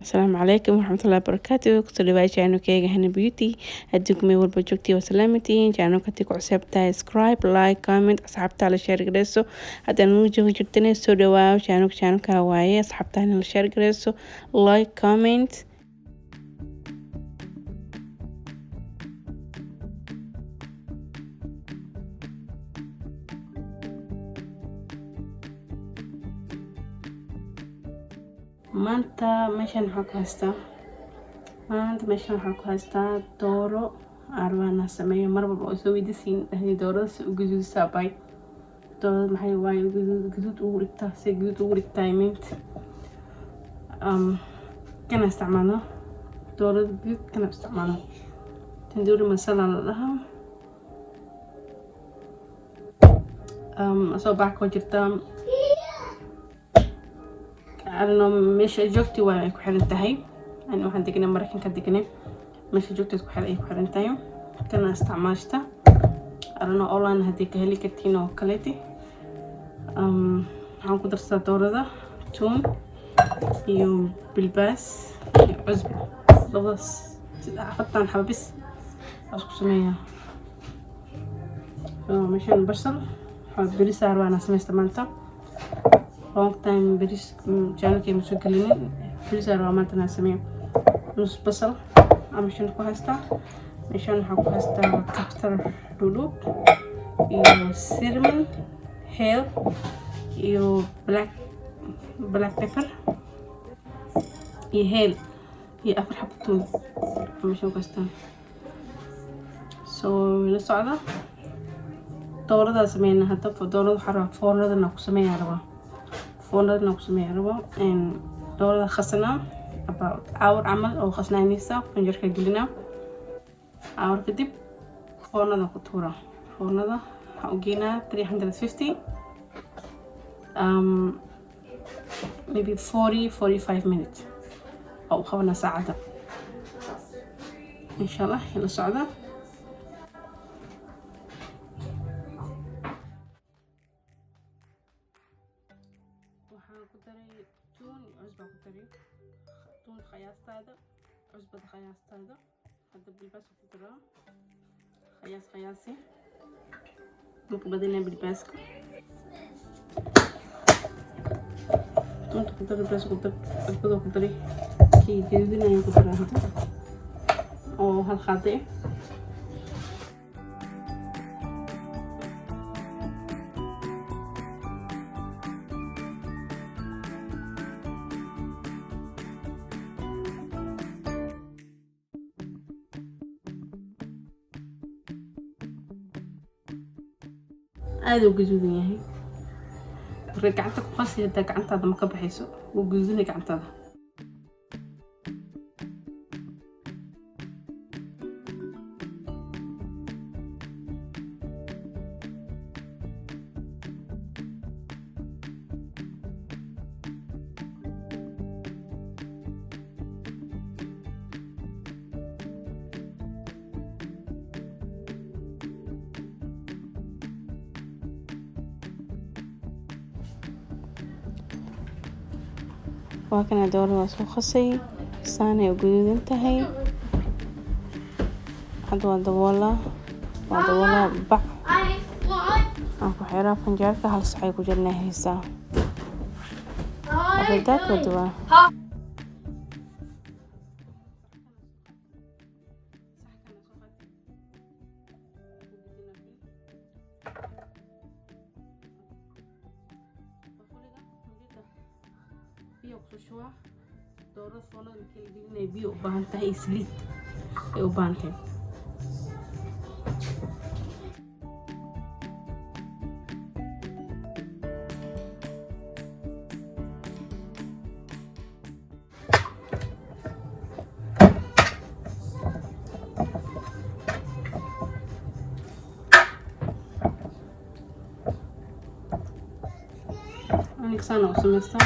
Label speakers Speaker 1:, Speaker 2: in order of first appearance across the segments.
Speaker 1: asalaamu calaykum waraxmatullahi wabarakaatu kusoo dhawaad channelkayga Hana Beauty adduunka meel walba joogtii waa salaamatiin channelka tii ku cusubtahay subscribe like comment asxaabta la share gareyso haddana noo joogi jirtana soo dhawaaw channelka waaye asxaabta la share gareyso like comment maanta meeshan waxaan ku haystaa dooro arwana sameeyo mar walba oo soo weydiisiin doorada si u gaduudisa bay doorada maxay waaye gaduud ugu dhigtaa si gaduud ugu dhigtaa mint kana isticmaalo doorada gaduud kana isticmaalo tandoori masala la dhahaa soo baax ku jirta أنا مش جوكتي ولا يكون حلو انتهي أنا واحد دقيقة مرة كان دقيقة مش جوكتي تكون حلو يكون حلو انتهي كان استعملته أنا أولا هديك هلي كتينة وكلتي هنقدر صدور ذا توم يو بالباس عزب بس أحط عن حبس أشكو سمية مشان بشر حب بريس أنا سمي استعملته long time بريس channelkay ma soo gelinin بريس waa maanta aan sameeyo nus basal meeshan ku haystaa meeshan waxaan ku haystaa kabsar dhudhub iyo cinnamon hell iyo black pepper iyo hell iyo afar xabo toon meeshan ku haystaa soo la socda doorada sameeyna hadda doorada waxaan rabaa foornadana ku sameeyaa فوندنا كسمية ربا إن دورة خسنا about hour عمل أو خسنا نيسا فنجر كجلنا hour كدب فوندنا كتورة فوندنا حوجينا 350 maybe 40-45 minutes أو خبنا ساعة إن شاء الله يلا سعودة تون خياستادا عزبة خياستادا هذا بالباس كترا خياسي ممكن بدينا بالباس تون كتر بالباس كتر عزبة كتري كي جديدنا يكترا هذا أو هالخاطئ هذا وجزودين ياهي رجعتك قاسي هدا كعنت هذا ما كبحيسو وجزودين كعنت هذا وكان دورة واسو خصي صانع وجدود انتهي حد ودولا بع أكو حيرة فنجارك هالصحي كجلنا هيسا أبدات ودوا شوى دورة فولا الكل دي نبي وبانتها يسليت وبانتها أنا كسانة وسمستها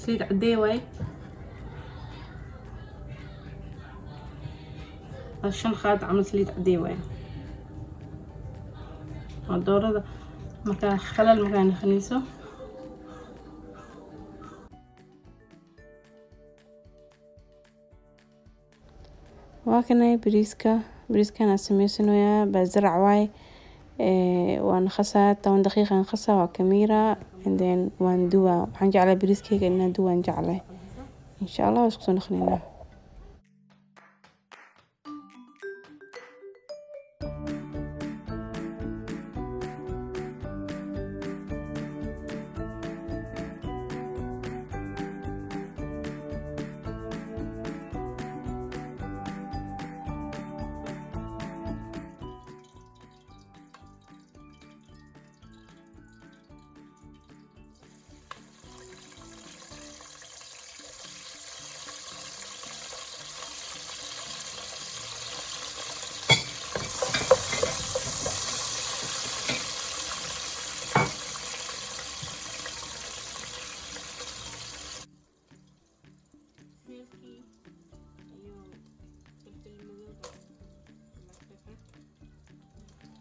Speaker 1: سليد عديه واي عشان خاد عمل سليد عديه واي الدورة مكان خلال مكان خنيسه واكناي بريسكا سميسنويا بزرع واي وان خسا 10 دقيقة نخسا وكاميرا and then وان دوا حنجي على بريسكيga إنها دوا نجعله إن شاء الله واسكتو نخلينا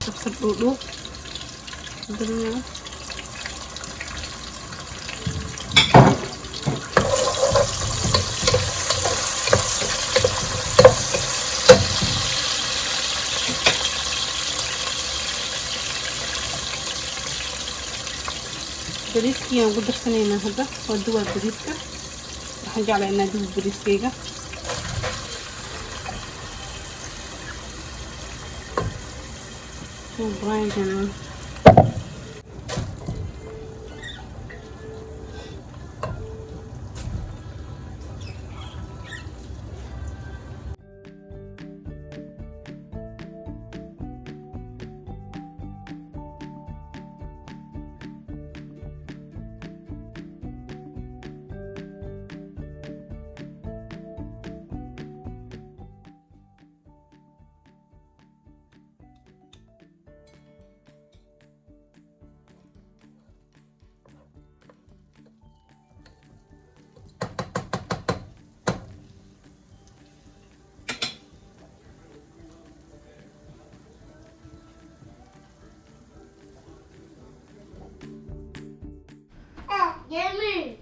Speaker 1: Tepat dulu sebenarnya بريسكي yang udah senena hada ودوا بريسكا هنجي على انها دي بريسكيga براين كمان
Speaker 2: جميل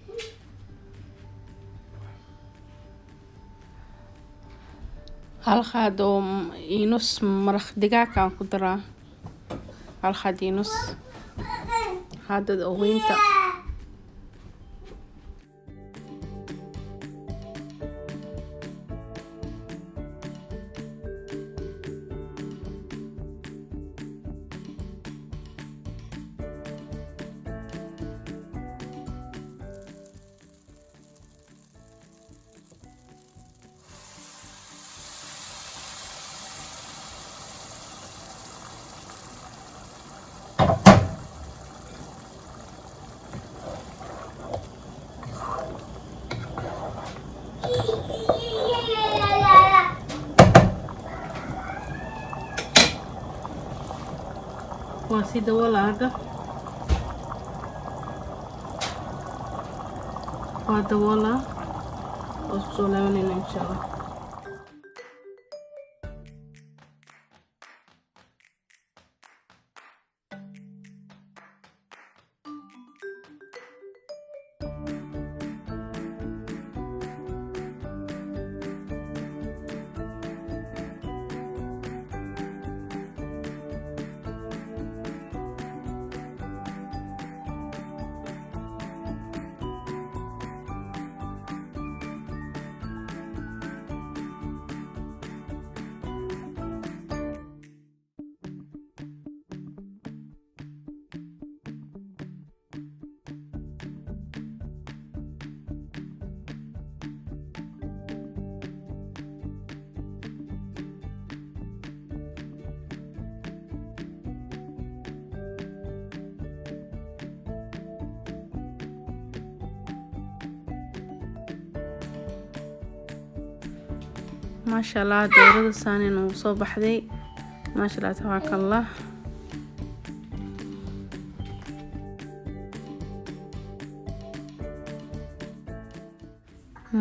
Speaker 1: hal qaad oo nus maraq digaag aan ku daraa hal qaad iyo nus qaadada oo weynta waa sii daboolaa hadda waa daboolaa oo isku soo laabanayna insha allah ما شاء الله دورة ثانية وصوبح ذي ما شاء الله تبارك الله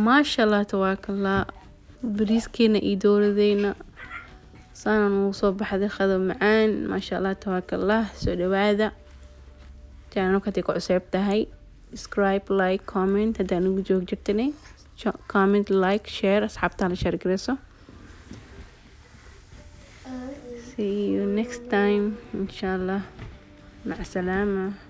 Speaker 1: maasha allah tabarakallah. bariiskeena iyo dooradeyna saanan ugu soo baxday qado macaan maasha allah tabarakallah. soo dhawaada channelka ku cusub tahay subscribe like comment haddii ugu joog jirtane comment like share asxaabtaana share gareyso. see you next time inshallah. مع السلامة.